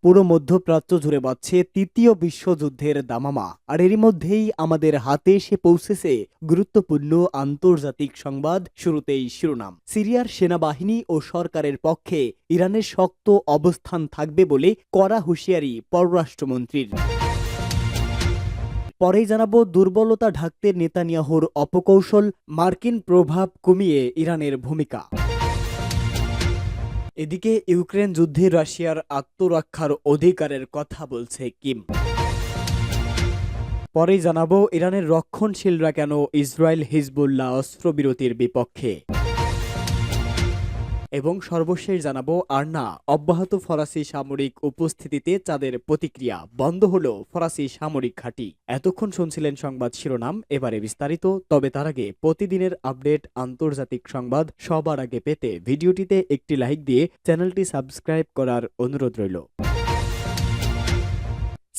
পুরো মধ্যপ্রাচ্য জুড়ে বাজছে তৃতীয় বিশ্বযুদ্ধের দামামা। আর এরই মধ্যেই আমাদের হাতে এসে পৌঁছেছে গুরুত্বপূর্ণ আন্তর্জাতিক সংবাদ। শুরুতেই শিরোনাম। সিরিয়ার সেনাবাহিনী ও সরকারের পক্ষে ইরানের শক্ত অবস্থান থাকবে বলে কড়া হুঁশিয়ারি পররাষ্ট্রমন্ত্রীর। পরেই জানাবো দুর্বলতা ঢাকতে নেতানিয়াহুর অপকৌশল, মার্কিন প্রভাব কমিয়ে ইরানের ভূমিকা। এদিকে ইউক্রেন যুদ্ধে রাশিয়ার আত্মরক্ষার অধিকারের কথা বলছে কিম। পরেই জানাবো ইরানের রক্ষণশীলরা কেন ইসরায়েল হিজবুল্লাহ অস্ত্রবিরতির বিপক্ষে। এবং সর্বশেষ জানাবো আরনা অব্যাহত ফরাসি সামরিক উপস্থিতিতে চাঁদের প্রতিক্রিয়া, বন্ধ হলো ফরাসি সামরিক ঘাঁটি। এতক্ষণ শুনছিলেন সংবাদ শিরোনাম, এবারে বিস্তারিত। তবে তার আগে প্রতিদিনের আপডেট আন্তর্জাতিক সংবাদ সবার আগে পেতে ভিডিওটিতে একটি লাইক দিয়ে চ্যানেলটি সাবস্ক্রাইব করার অনুরোধ রইল।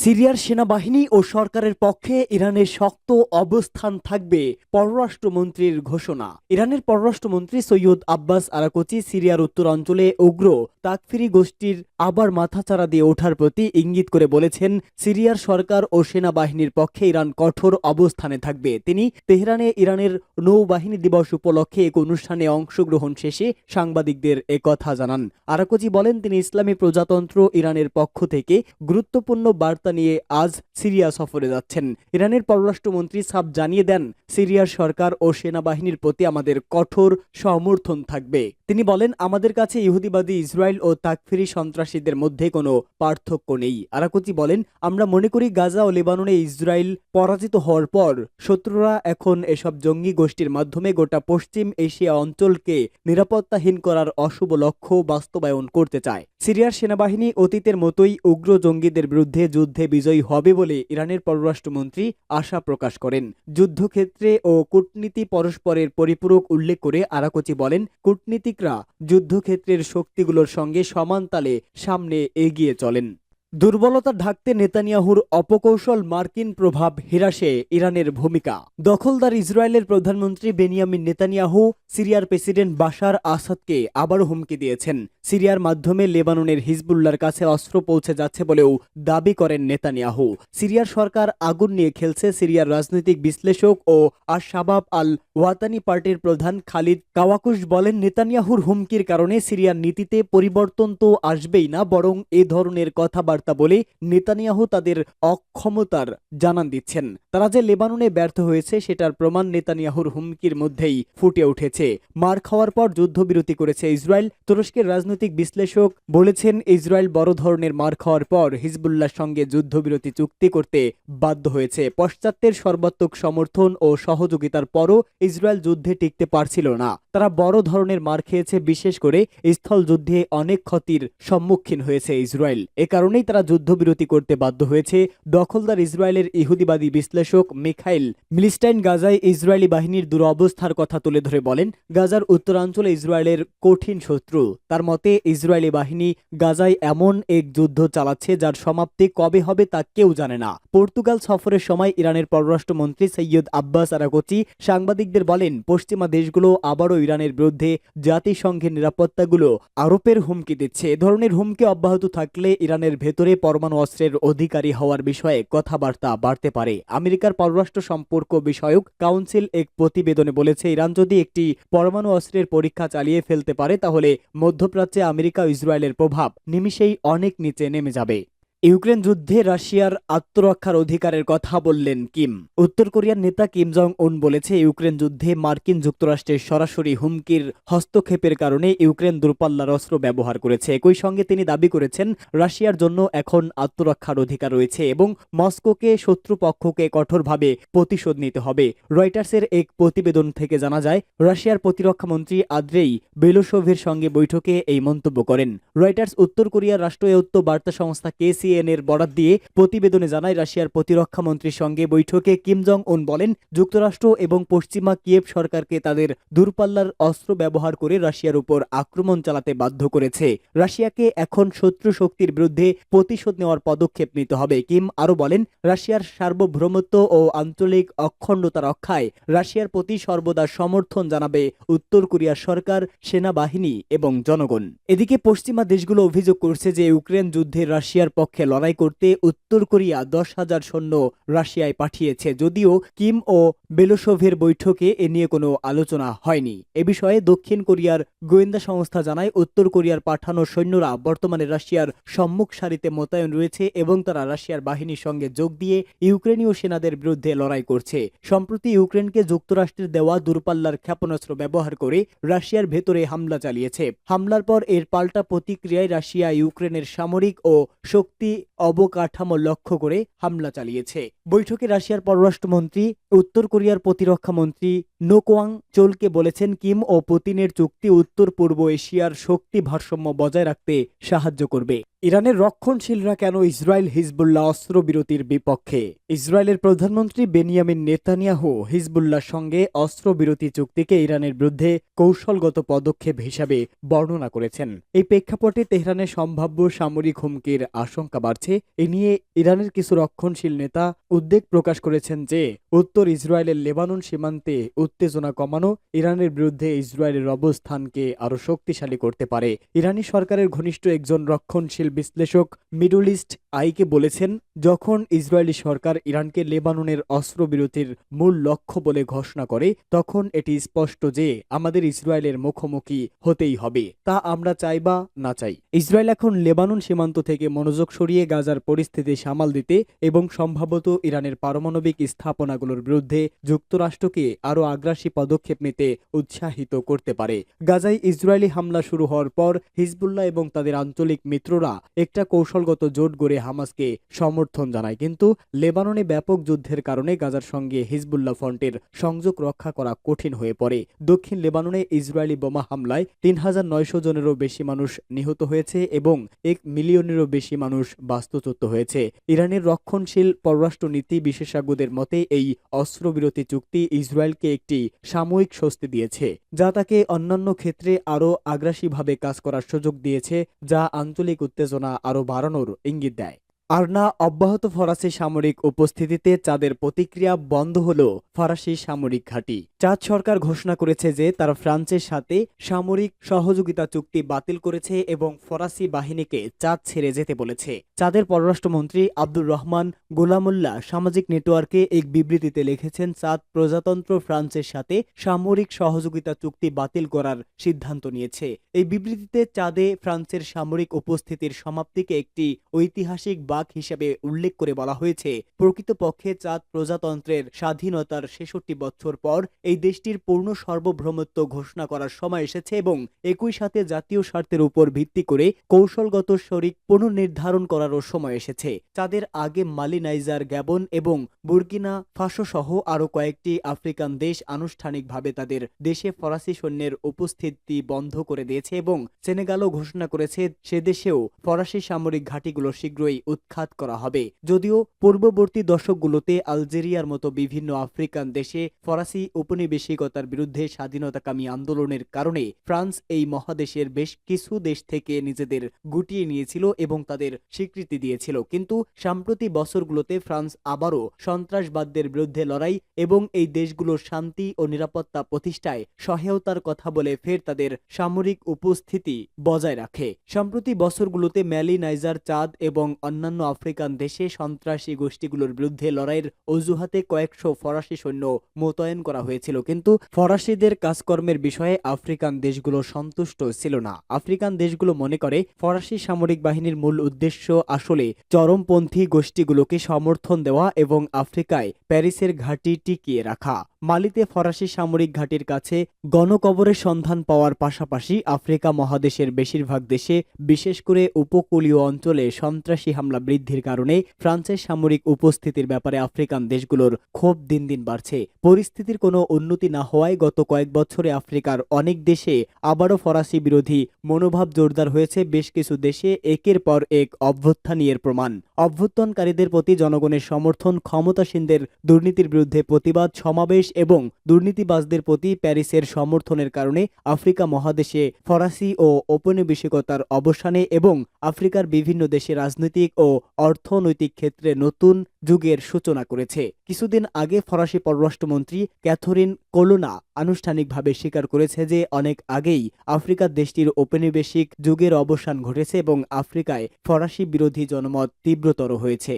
সিরিয়ার সেনাবাহিনী ও সরকারের পক্ষে ইরানের শক্ত অবস্থান থাকবে, পররাষ্ট্রমন্ত্রীর ঘোষণা। ইরানের পররাষ্ট্রমন্ত্রী সৈয়দ আব্বাস আরাকচি সিরিয়ার উত্তরাঞ্চলে উগ্র তাকফিরি গোষ্ঠীর আবার মাথাচাড়া দিয়ে ওঠার প্রতি ইঙ্গিত করে বলেছেন, সিরিয়ার সরকার ও সেনাবাহিনীর পক্ষে ইরান কঠোর অবস্থানে থাকবে। তিনি তেহরানে ইরানের নৌবাহিনী দিবস উপলক্ষে এক অনুষ্ঠানে অংশগ্রহণ শেষে সাংবাদিকদের একথা জানান। আরাকচি বলেন, তিনি ইসলামী প্রজাতন্ত্র ইরানের পক্ষ থেকে গুরুত্বপূর্ণ বার্তা নিয়ে আজ সিরিয়া সফরে যাচ্ছেন। ইরানের পররাষ্ট্রমন্ত্রী সাব জানিয়ে দেন, সিরিয়ার সরকার ও সেনাবাহিনীর প্রতি আমাদের কঠোর সমর্থন থাকবে। তিনি বলেন, আমাদের কাছে ইহুদিবাদী ইসরায়েল ও তাকফিরি সন্ত্রাসীদের মধ্যে কোনো পার্থক্য নেই। আরাকচি বলেন, আমরা মনে করি গাজা ও লেবাননে ইসরায়েল পরাজিত হওয়ার পর শত্রুরা এখন এসব জঙ্গি গোষ্ঠীর মাধ্যমে গোটা পশ্চিম এশিয়া অঞ্চলকে নিরাপত্তাহীন করার অশুভ লক্ষ্য বাস্তবায়ন করতে চায়। সিরিয়ার সেনাবাহিনী অতীতের মতোই উগ্র জঙ্গিদের বিরুদ্ধে যুদ্ধে বিজয়ী হবে বলে ইরানের পররাষ্ট্রমন্ত্রী আশা প্রকাশ করেন। যুদ্ধক্ষেত্রে ও কূটনীতি পরস্পরের পরিপূরক উল্লেখ করে আরাকচি বলেন, কূটনীতিকরা যুদ্ধক্ষেত্রের শক্তিগুলোর সঙ্গে সমান তালে সামনে এগিয়ে চলেন। দুর্বলতা ঢাকতে নেতানিয়াহুর অপকৌশল, মার্কিন প্রভাব হ্রাসে ইরানের ভূমিকা। দখলদার ইসরায়েলের প্রধানমন্ত্রী বেনিয়ামিন নেতানিয়াহু সিরিয়ার প্রেসিডেন্ট বাশার আসাদকে আবারও হুমকি দিয়েছেন। সিরিয়ার মাধ্যমে লেবাননের হিজবুল্লাহর কাছে অস্ত্র পৌঁছে যাচ্ছে বলেও দাবি করেন নেতানিয়াহু। সিরিয়ার সরকার আগুন নিয়ে খেলছে। সিরিয়ার রাজনৈতিক বিশ্লেষক ও আশ-শাবাব আল ওয়াতানি পার্টির প্রধান খালিদ কাওয়াকুশ বলেন, নেতানিয়াহুর হুমকির কারণে সিরিয়ার নীতিতে পরিবর্তন তো আসবেই না, বরং এ ধরনের কথাবার্তা বলে নেতানিয়াহু তাদের অক্ষমতার জানান দিচ্ছেন। তারা যে লেবাননে ব্যর্থ হয়েছে সেটার প্রমাণ নেতানিয়াহুর হুমকির মধ্যেই ফুটে উঠেছে। মার খাওয়ার পর যুদ্ধবিরতি করেছে ইসরায়েল। তুরস্কের রাজনৈতিক বিশ্লেষক বলেছেন, ইসরায়েল বড় ধরনের মার খাওয়ার পর হিজবুল্লাহর সঙ্গে যুদ্ধবিরতি চুক্তি করতে বাধ্য হয়েছে। পাশ্চাত্যের সর্বাত্মক সমর্থন ও সহযোগিতার পরও ইসরায়েল যুদ্ধে টিকতে পারছিল না। তারা বড় ধরনের মার খেয়েছে, বিশেষ করে স্থল যুদ্ধে অনেক ক্ষতির সম্মুখীন হয়েছে ইসরায়েল। এ কারণেই তারা যুদ্ধবিরতি করতে বাধ্য হয়েছে। দখলদার ইসরায়েলের ইহুদিবাদী বিশ্লেষক মিখাইল মিলস্টাইন গাজায় ইসরায়েলি বাহিনীর দুরবস্থার কথা তুলে ধরে বলেন, গাজার উত্তরাঞ্চলে ইসরায়েলের কঠিন শত্রু। তার মতে, ইসরায়েলি বাহিনী গাজায় এমন এক যুদ্ধ চালাচ্ছে যার সমাপ্তি কবে হবে তা কেউ জানে না। পর্তুগাল সফরের সময় ইরানের পররাষ্ট্রমন্ত্রী সৈয়দ আব্বাস আরাকচি সাংবাদিকদের বলেন, পশ্চিমা দেশগুলো আবারও ইরানের বিরুদ্ধে জাতিসংঘের নিরাপত্তাগুলো আরোপের হুমকি দিচ্ছে। এ ধরনের হুমকি অব্যাহত থাকলে ইরানের ভেতরে পরমাণু অস্ত্রের অধিকারী হওয়ার বিষয়ে কথাবার্তা বাড়তে পারে। আমেরিকার পররাষ্ট্র সম্পর্ক বিষয়ক কাউন্সিল এক প্রতিবেদনে বলেছে, ইরান যদি একটি পরমাণু অস্ত্রের পরীক্ষা চালিয়ে ফেলতে পারে তাহলে মধ্যপ্রাচ্যে আমেরিকা ও ইসরায়েলের প্রভাব নিমিষেই অনেক নিচে নেমে যাবে। ইউক্রেন যুদ্ধে রাশিয়ার আত্মরক্ষার অধিকারের কথা বললেন কিম। উত্তর কোরিয়ার নেতা কিম জং উন বলেছে, ইউক্রেন যুদ্ধে মার্কিন যুক্তরাষ্ট্রের সরাসরি হুমকির হস্তক্ষেপের কারণে ইউক্রেন দূরপাল্লার অস্ত্র ব্যবহার করেছে। একই সঙ্গে তিনি দাবি করেছেন, রাশিয়ার জন্য এখন আত্মরক্ষার অধিকার রয়েছে এবং মস্কোকে শত্রুপক্ষকে কঠোরভাবে প্রতিশোধ নিতে হবে। রয়টার্সের এক প্রতিবেদন থেকে জানা যায়, রাশিয়ার প্রতিরক্ষামন্ত্রী আদ্রেই বেলোসোভের সঙ্গে বৈঠকে এই মন্তব্য করেন। রয়টার্স উত্তর কোরিয়ার রাষ্ট্রায়ত্ত বার্তা সংস্থা কেসি সিএনএর বরাত দিয়ে প্রতিবেদনে জানায়, রাশিয়ার প্রতিরক্ষা মন্ত্রীর সঙ্গে বৈঠকে কিম জং উন বলেন, যুক্তরাষ্ট্র এবং পশ্চিমা কিয়েভ সরকারকে তাদের দূরপাল্লার অস্ত্র ব্যবহার করে রাশিয়ার উপর আক্রমণ চালাতে বাধ্য করেছে। রাশিয়াকে এখন শত্রু শক্তির বিরুদ্ধে প্রতিশোধ নেওয়ার পদক্ষেপ নিতে হবে। কিম আরও বলেন, রাশিয়ার সার্বভৌমত্ব ও আঞ্চলিক অখণ্ডতা রক্ষায় রাশিয়ার প্রতি সর্বদা সমর্থন জানাবে উত্তর কোরিয়ার সরকার, সেনাবাহিনী এবং জনগণ। এদিকে পশ্চিমা দেশগুলো অভিযোগ করছে যে ইউক্রেন যুদ্ধে রাশিয়ার পক্ষে লড়াই করতে উত্তর কোরিয়া 10,000 সৈন্য রাশিয়ায় পাঠিয়েছে, যদিও কিম ও বেলোসোভের বৈঠকে এ নিয়ে কোনো আলোচনা হয়নি। এ বিষয়ে দক্ষিণ কোরিয়ার গোয়েন্দা সংস্থা জানায়, উত্তর কোরিয়ার পাঠানো সৈন্যরা বর্তমানে রাশিয়ার সম্মুখ সারিতে মোতায়েন রয়েছে এবং তারা রাশিয়ার বাহিনীর সঙ্গে যোগ দিয়ে ইউক্রেনীয় সেনাদের বিরুদ্ধে লড়াই করছে। সম্প্রতি ইউক্রেনকে যুক্তরাষ্ট্রের দেওয়া দূরপাল্লার ক্ষেপণাস্ত্র ব্যবহার করে রাশিয়ার ভেতরে হামলা চালিয়েছে। হামলার পর এর পাল্টা প্রতিক্রিয়ায় রাশিয়া ইউক্রেনের সামরিক ও শক্তি অবকাঠামো লক্ষ্য করে হামলা চালিয়েছে। বৈঠকে রাশিয়ার পররাষ্ট্রমন্ত্রী উত্তর কোরিয়ার প্রতিরক্ষা মন্ত্রী নো কোয়াং চোলকে বলেছেন, কিম ও পুতিনের চুক্তি উত্তর পূর্ব এশিয়ার শক্তি ভারসাম্য বজায় রাখতে সাহায্য করবে। ইরানের রক্ষণশীলরা কেন ইসরায়েল হিজবুল্লাহ অস্ত্রবিরতির বিপক্ষে? ইসরায়েলের প্রধানমন্ত্রী বেনিয়ামিন নেতানিয়াহু হিজবুল্লাহর সঙ্গে অস্ত্রবিরতি চুক্তিকে ইরানের বিরুদ্ধে কৌশলগত পদক্ষেপ হিসাবে বর্ণনা করেছেন। এই প্রেক্ষাপটে তেহরানের সম্ভাব্য সামরিক হুমকির আশঙ্কা বাড়ছে। এ নিয়ে ইরানের কিছু রক্ষণশীল নেতা উদ্বেগ প্রকাশ করেছেন যে উত্তর ইসরায়েলের লেবানন সীমান্তে উত্তেজনা কমানো ইরানের বিরুদ্ধে ইসরায়েলের অবস্থানকে আরও শক্তিশালী করতে পারে। ইরানি সরকারের ঘনিষ্ঠ একজন রক্ষণশীল বিশ্লেষক মিডল ইস্ট আইকে বলেছেন, যখন ইসরায়েলি সরকার ইরানকে লেবাননের অস্ত্রবিরতির মূল লক্ষ্য বলে ঘোষণা করে, তখন এটি স্পষ্ট যে আমাদের ইসরায়েলের মুখোমুখি হতেই হবে, তা আমরা চাই বা না চাই। ইসরায়েল এখন লেবানন সীমান্ত থেকে মনোযোগ সরিয়ে গাজার পরিস্থিতি সামাল দিতে এবং সম্ভবত ইরানের পারমাণবিক স্থাপনাগুলোর বিরুদ্ধে যুক্তরাষ্ট্রকে আরও আগ্রাসী পদক্ষেপ নিতে উৎসাহিত করতে পারে। গাজায় ইসরায়েলি হামলা শুরু হওয়ার পর হিজবুল্লাহ এবং তাদের আঞ্চলিক মিত্ররা একটা কৌশলগত জোট গড়ে হামাসকে সমর্থন জানায়, কিন্তু লেবাননে ব্যাপক যুদ্ধের কারণে গাজার সঙ্গে হিজবুল্লাহ ফ্রন্টের সংযোগ রক্ষা করা কঠিন হয়ে পড়ে। দক্ষিণ লেবাননে ইসরায়েলি বোমা হামলায় 3,900 জনেরও বেশি মানুষ নিহত হয়েছে এবং 1 মিলিয়নেরও বেশি মানুষ বাস্তুচ্যুত হয়েছে। ইরানের রক্ষণশীল পররাষ্ট্রনীতি বিশেষজ্ঞদের মতে এই অস্ত্রবিরতি চুক্তি ইসরায়েলকে একটি সাময়িক স্বস্তি দিয়েছে, যা তাকে অন্যান্য ক্ষেত্রে আরও আগ্রাসীভাবে কাজ করার সুযোগ দিয়েছে, যা আঞ্চলিক উত্তেজনা আরও বাড়ানোর ইঙ্গিত দেয়। আর না অব্যাহত ফরাসি সামরিক উপস্থিতিতে চাঁদের প্রতিক্রিয়া বন্ধ হল ফরাসি সামরিক ঘাঁটি। চাদ সরকার ঘোষণা করেছে যে তারা ফ্রান্সের সাথে সামরিক সহযোগিতা চুক্তি বাতিল করেছে এবং ফরাসি বাহিনীকে চাঁদ ছেড়ে যেতে বলেছে। চাঁদের পররাষ্ট্রমন্ত্রী আব্দুর রহমান গোলামুল্লাহ সামাজিক নেটওয়ার্কে এক বিবৃতিতে লিখেছেন, চাঁদ প্রজাতন্ত্র ফ্রান্সের সাথে সামরিক সহযোগিতা চুক্তি বাতিল করার সিদ্ধান্ত নিয়েছে। এই বিবৃতিতে চাঁদে ফ্রান্সের সামরিক উপস্থিতির সমাপ্তিকে একটি ঐতিহাসিক বাক হিসেবে উল্লেখ করে বলা হয়েছে, প্রকৃতপক্ষে চাঁদ প্রজাতন্ত্রের স্বাধীনতার 66 বছর পর এই দেশটির পূর্ণ সার্বভৌমত্ব ঘোষণা করার সময় এসেছে এবং একই সাথে জাতীয় স্বার্থের উপর ভিত্তি করে কৌশলগত শরিক পুনর্নির্ধারণ করারও সময় এসেছে। চাঁদের আগে মালি, নাইজার, গ্যাবন এবং বুর্কিনা ফাসো সহ আরও কয়েকটি আফ্রিকান দেশ আনুষ্ঠানিকভাবে তাদের দেশে ফরাসি সৈন্যের উপস্থিতি বন্ধ করে দিয়েছে এবং সেনেগালও ঘোষণা করেছে সে দেশেও ফরাসি সামরিক ঘাঁটিগুলো শীঘ্রই উৎখাত করা হবে। যদিও পূর্ববর্তী দশকগুলোতে আলজেরিয়ার মতো বিভিন্ন আফ্রিকান দেশে ফরাসি উপনিবেশিকতার বিরুদ্ধে স্বাধীনতাকামী আন্দোলনের কারণে ফ্রান্স এই মহাদেশের বেশ কিছু দেশ থেকে নিজেদের গুটিয়ে নিয়েছিল এবং তাদের স্বীকৃতি দিয়েছিল, কিন্তু সাম্প্রতিক বছরগুলোতে ফ্রান্স আবারও সন্ত্রাসবাদদের বিরুদ্ধে লড়াই এবং এই দেশগুলোর শান্তি ও নিরাপত্তা প্রতিষ্ঠায় সহায়তার কথা বলে ফের তাদের সামরিক উপস্থিতি বজায় রাখে। সাম্প্রতিক বছরগুলোতে মালি, নাইজার, চাদ এবং অন্যান্য আফ্রিকান দেশে সন্ত্রাসী গোষ্ঠীগুলোর বিরুদ্ধে লড়াইয়ের অজুহাতে কয়েকশো ফরাসি সৈন্য মোতায়েন করা হয়েছিল, কিন্তু ফরাসিদের কাজকর্মের বিষয়ে আফ্রিকান দেশগুলো সন্তুষ্ট ছিল না। আফ্রিকান দেশগুলো মনে করে ফরাসি সামরিক বাহিনীর মূল উদ্দেশ্য আসলে চরমপন্থী গোষ্ঠীগুলোকে সমর্থন দেওয়া এবং আফ্রিকায় প্যারিসের ঘাঁটি টিকিয়ে রাখা। মালিতে ফরাসি সামরিক ঘাঁটির কাছে গণকবরের সন্ধান পাওয়ার পাশাপাশি আফ্রিকা মহাদেশের বেশিরভাগ দেশে, বিশেষ করে উপকূলীয় অঞ্চলে সন্ত্রাসী হামলা বৃদ্ধির কারণে ফ্রান্সের সামরিক উপস্থিতির ব্যাপারে আফ্রিকান দেশগুলোর ক্ষোভ দিন দিন বাড়ছে। পরিস্থিতির কোনো উন্নতি না হওয়ায় গত কয়েক বছরে আফ্রিকার অনেক দেশে আবারও ফরাসি বিরোধী মনোভাব জোরদার হয়েছে। বেশ কিছু দেশে একের পর এক অভ্যুত্থানই এর প্রমাণ। অভ্যুত্থানকারীদের প্রতি জনগণের সমর্থন, ক্ষমতাসীনদের দুর্নীতির বিরুদ্ধে প্রতিবাদ সমাবেশ এবং দুর্নীতিবাজদের প্রতি প্যারিসের সমর্থনের কারণে আফ্রিকা মহাদেশে ফরাসি ও ঔপনিবেশিকতার অবসানে এবং আফ্রিকার বিভিন্ন দেশে রাজনৈতিক ও অর্থনৈতিক ক্ষেত্রে নতুন যুগের সূচনা করেছে। কিছুদিন আগে ফরাসি পররাষ্ট্রমন্ত্রী ক্যাথরিন কোলোনা আনুষ্ঠানিকভাবে স্বীকার করেছে যে অনেক আগেই আফ্রিকার দেশটির ঔপনিবেশিক যুগের অবসান ঘটেছে এবং আফ্রিকায় ফরাসি বিরোধী জনমত তীব্রতর হয়েছে।